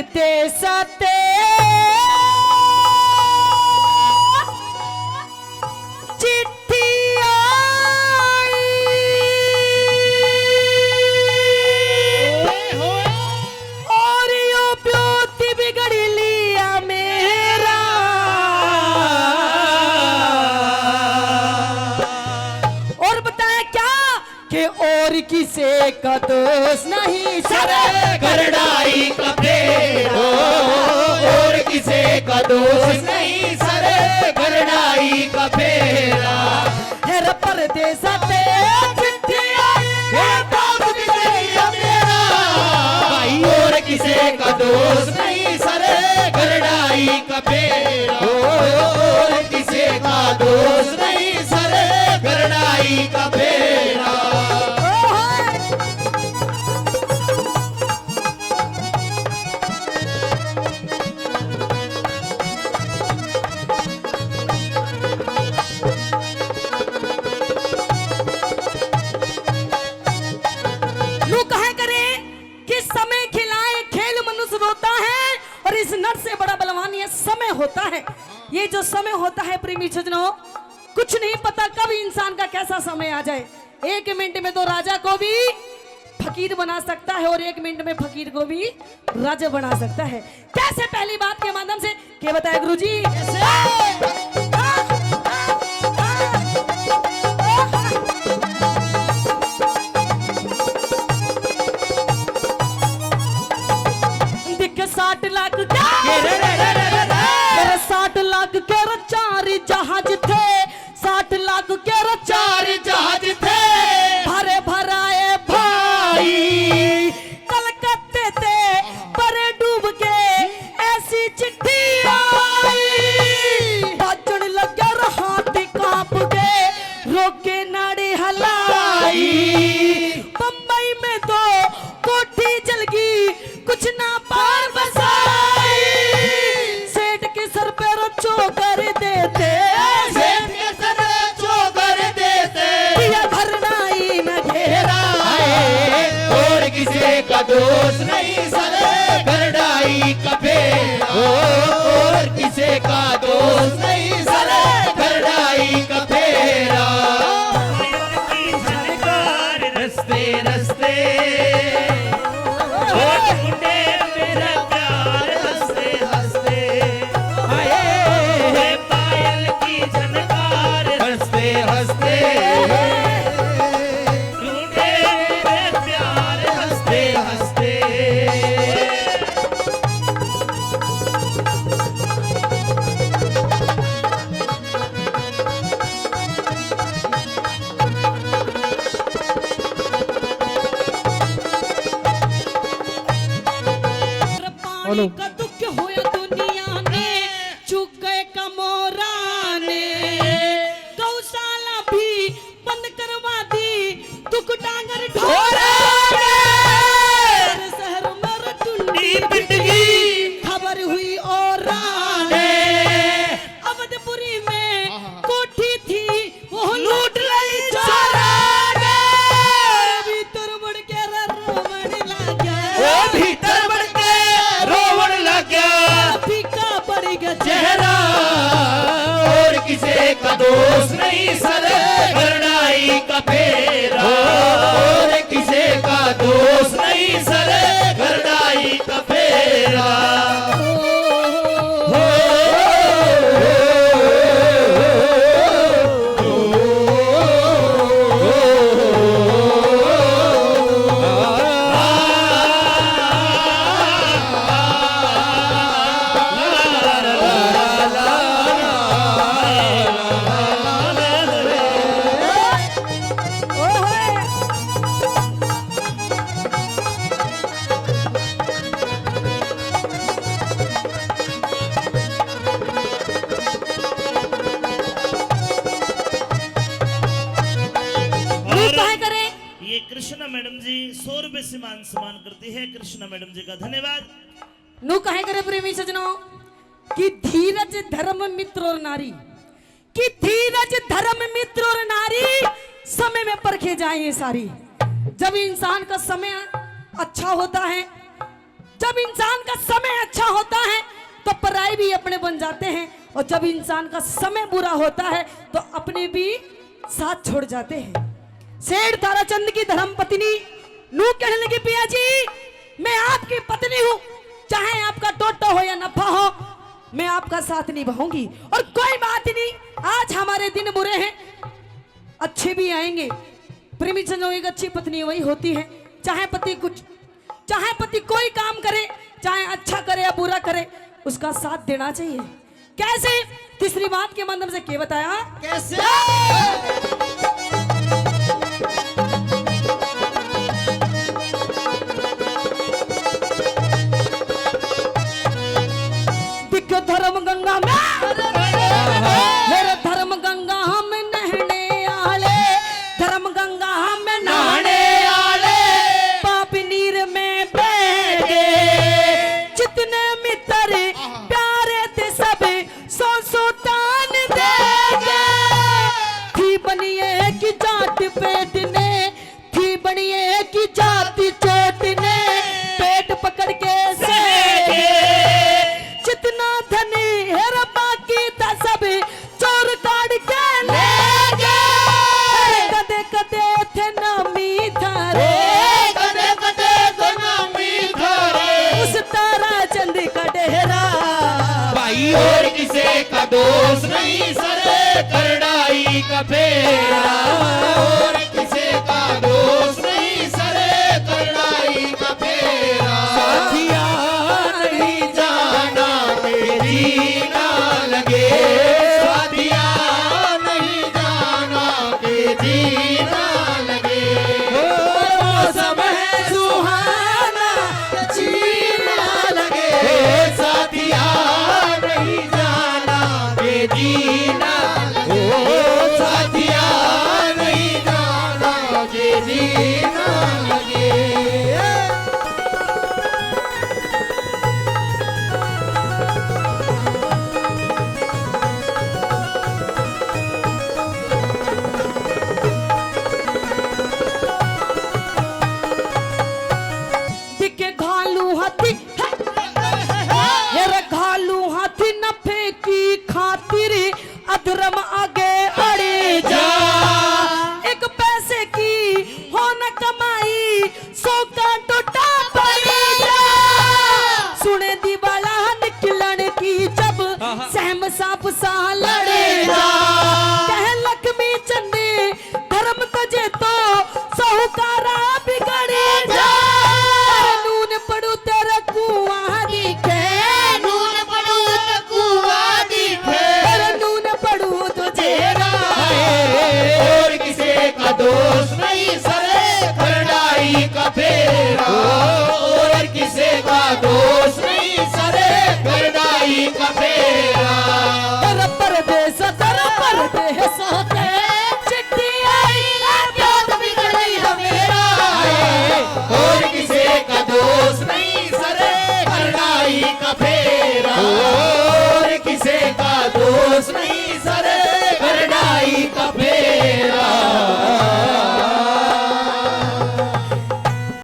परदेसाते चिट्ठी आई और यो ब्योती बिगड़ लिया मेरा और बताया क्या कि और किसे का दोष नहीं सरे करड़ाई का फेरा और किसे का दोष नहीं सरे करड़ाई का फेरा है परदेसाते चिट्ठी आई हे बात बिगड़िया मेरा भाई और किसे का दोष नहीं सरे करड़ाई का फेरा और किसे का दोष नहीं सरे करड़ाई का फेरा लोग कहा करे कि समय खिलाए खेल मनुष्य रोता है और इस नट से बड़ा बलवान ये समय होता है। ये जो समय होता है प्रेमी सज्जनों, कुछ नहीं पता कब इंसान का कैसा समय आ जाए। 1 मिनट में तो राजा को भी फकीर बना सकता है और 1 मिनट में फकीर को भी राजा बना सकता है। कैसे? पहली बात के माध्यम से क्या बताया गुरुजी? दिख 60 लाख क्या 60 लाख के 4 जहाज थे 60 लाख के 4 जहाज थे भरे भराए भाई कलकत्ते थे परे डूब के ऐसी चिट्ठी आई बाजन लगे हाथी कांप गए रोके नाड़ी हलाई बम्बई में तो कोठी जल गई कुछ ना पार बसाई सेठ के सर पे रचो कर देते सेठ के सर चोकर देते दिया भरनाई में घेरा और किसे का दोष नहीं सरे करड़ाई का फेरा और किसे का दोष नहीं सरे करड़ाई का फेरा रस्ते रस्ते ढूंढे मेरा प्यार हंसते हंसते आए पायल की झनकार हंसते हंसते ढूंढे मेरा प्यार हंसते हंसते पानी का दुख होया दुनिया में चुक गए कमोराने गौशाला भी बंद करवा दी दुख डांगर ढोरा शहर में टुंडी पिट गई खबर हुई और अवधपुरी में कोठी थी वो लूट ली चोरा भीतर बढ़ के रोवण लगा वो भीतर बढ़ के रोवण लग गया फीका पड़ गया चेहरा और किसे का दोष नहीं सरे करड़ाई का फेरा और किसे का दोष नहीं सरे करड़ाई का फेरा हो, ये कृष्णा मैडम जी 100 रुपए से मान सम्मान करती है। कृष्णा मैडम जी का धन्यवाद। नु कहे करे प्रेमी सजनों कि धीरज धर्म मित्र और नारी कि धीरज धर्म मित्र और नारी समय में परखे जाए ये सारी। जब इंसान का समय अच्छा होता है, जब इंसान का समय अच्छा होता है तो पराई भी अपने बन जाते हैं, और जब इंसान का समय बुरा होता है तो अपने भी साथ छोड़ जाते हैं। सेठ ताराचंद की धर्मपत्नी नू कहने लगी, पिया जी मैं आपकी पत्नी हूं, चाहे आपका टोटो हो या नफा हो, मैं आपका साथ निभाऊंगी। और कोई बात नहीं, आज हमारे दिन बुरे हैं, अच्छे भी आएंगे। प्रेमी जनों, एक अच्छी पत्नी वही होती है, चाहे पति कोई काम करे, चाहे अच्छा करे या बुरा करे, उसका साथ देना चाहिए। कैसे? तीसरी बात के माध्यम से क्या बताया? कैसे? दिख धर्म गंगा में, मेरे धर्म गंगा में नहने आले, धर्म गंगा में नहाने आले, पाप नीर में बह गए, जितने मित्र प्यारे थे सब सौ तान दे गए। थी बनिए की जात पेट ने, थी बनिए की जाति चोट ने, पेट पकड़ के सेगे, जितना धनी है बाकी था सब चोर काट के ले गए। कदे कदे थे नामी धारे, कदे कदे तो नामी धारे, उस तारा चंद का डेरा। भाई और किसे का दोष नहीं सरे, करड़ाई का फेरा। और किसे का दोष नहीं सरे, करड़ाई का फेरा। साथिया नहीं जाना के जीना लगे, साथिया नहीं जाना के जीना लगे। मौसम है सुहाना, जीना लगे, साथिया नहीं जाना के जीना लगे, साथिया नहीं जाना के जीना लगे। दिखे घालू हाथी, हेरे घालू हाथी न फेंकी खातिर, अधर्म आगे अड़े जा। एक पैसे की हो न कमाई, 100 का टोटा पड़े जा। सुने दीवाला निकलन की जब, सहम साप सा लड़े जा। कह लक्ष्मी चंदे धर्म तजे तो, साहूकारा बिगड़े जा। नून पड़ू तेरा कुआं दिखे, नून पड़ू कुआं दिखे, नून पड़ू तुझे और किसे का दोष नहीं सरे, करड़ाई का फेरा। और किसे का दोष नहीं सरे, करड़ाई का फेरा। परदेस होते चिट्ठी आई, प्यार बिगड़ी हमेरा। और किसे का दोष नहीं सरे, करड़ाई का फेरा। और किसे का दोष नहीं